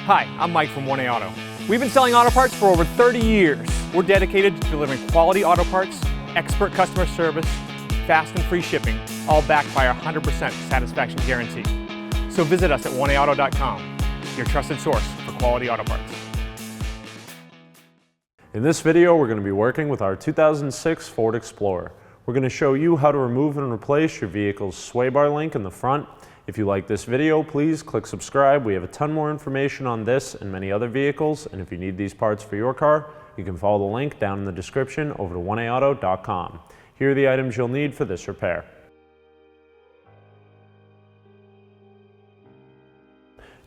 Hi, I'm Mike from 1A Auto. We've been selling auto parts for over 30 years. We're dedicated to delivering quality auto parts, expert customer service, fast and free shipping, all backed by our 100% satisfaction guarantee. So visit us at 1AAuto.com, your trusted source for quality auto parts. In this video, we're going to be working with our 2006 Ford Explorer. We're going to show you how to remove and replace your vehicle's sway bar link in the front. If you like this video, please click subscribe. We have a ton more information on this and many other vehicles, and if you need these parts for your car, you can follow the link down in the description over to 1AAuto.com. Here are the items you'll need for this repair.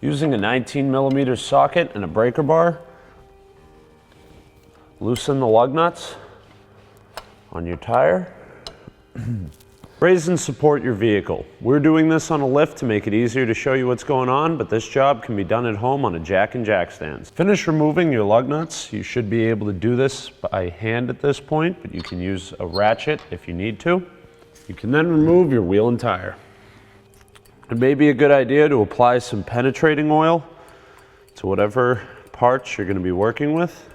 Using a 19mm socket and a breaker bar, loosen the lug nuts on your tire. Raise and support your vehicle. We're doing this on a lift to make it easier to show you what's going on, but this job can be done at home on a jack and jack stands. Finish removing your lug nuts. You should be able to do this by hand at this point, but you can use a ratchet if you need to. You can then remove your wheel and tire. It may be a good idea to apply some penetrating oil to whatever parts you're going to be working with.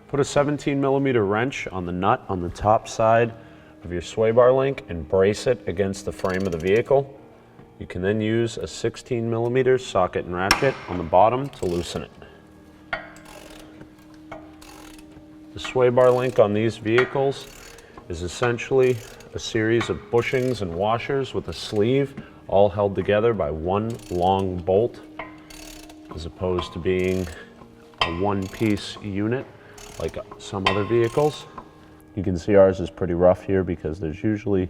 Put a 17mm wrench on the nut on the top side of your sway bar link and brace it against the frame of the vehicle. You can then use a 16mm socket and ratchet on the bottom to loosen it. The sway bar link on these vehicles is essentially a series of bushings and washers with a sleeve all held together by one long bolt, as opposed to being a one-piece unit like some other vehicles. You can see ours is pretty rough here because there's usually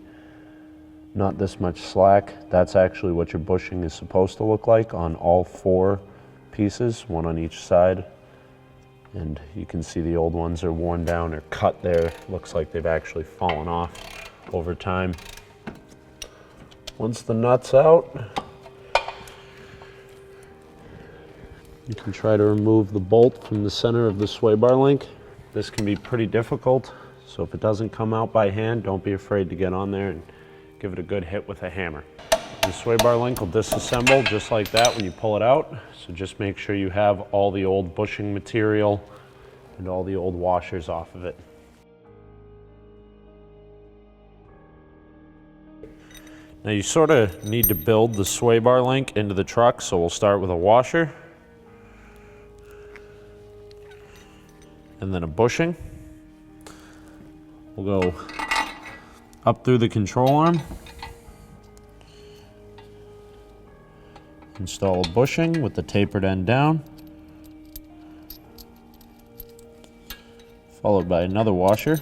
not this much slack. That's actually what your bushing is supposed to look like on all four pieces, one on each side. And you can see the old ones are worn down or cut there. Looks like they've actually fallen off over time. Once the nut's out, you can try to remove the bolt from the center of the sway bar link. This can be pretty difficult. So if it doesn't come out by hand, don't be afraid to get on there and give it a good hit with a hammer. The sway bar link will disassemble just like that when you pull it out. So just make sure you have all the old bushing material and all the old washers off of it. Now you sort of need to build the sway bar link into the truck, so we'll start with a washer and then a bushing. We'll go up through the control arm, install a bushing with the tapered end down, followed by another washer,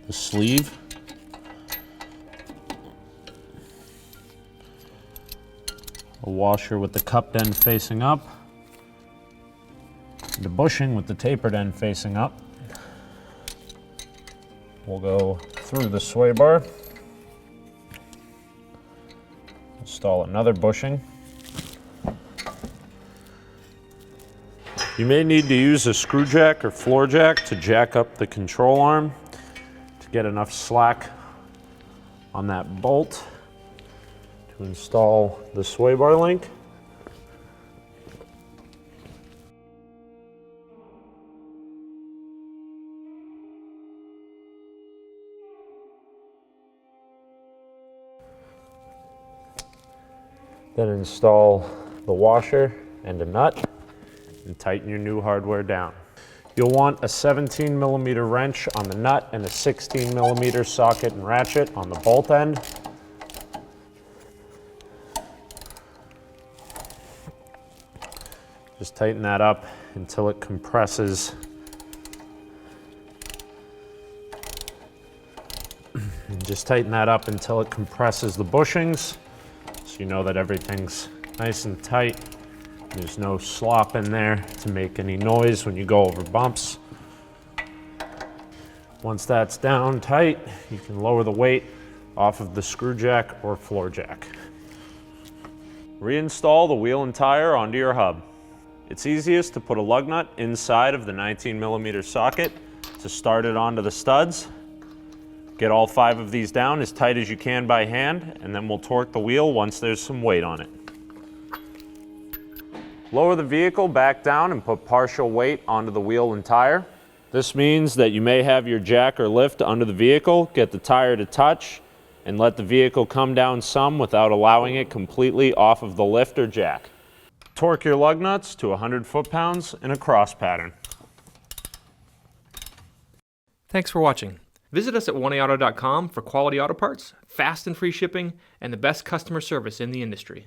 the sleeve, a washer with the cupped end facing up, the bushing with the tapered end facing up. We'll go through the sway bar, install another bushing. You may need to use a screw jack or floor jack to jack up the control arm to get enough slack on that bolt to install the sway bar link. Then install the washer and a nut and tighten your new hardware down. You'll want a 17mm wrench on the nut and a 16mm socket and ratchet on the bolt end. Just tighten that up until it compresses. Just tighten that up until it compresses the bushings. You know that everything's nice and tight. There's no slop in there to make any noise when you go over bumps. Once that's down tight, you can lower the weight off of the screw jack or floor jack. Reinstall the wheel and tire onto your hub. It's easiest to put a lug nut inside of the 19mm socket to start it onto the studs. Get all 5 of these down as tight as you can by hand, and then we'll torque the wheel once there's some weight on it. Lower the vehicle back down and put partial weight onto the wheel and tire. This means that you may have your jack or lift under the vehicle, get the tire to touch, and let the vehicle come down some without allowing it completely off of the lift or jack. Torque your lug nuts to 100 foot-pounds in a cross pattern. Thanks for watching. Visit us at oneauto.com for quality auto parts, fast and free shipping, and the best customer service in the industry.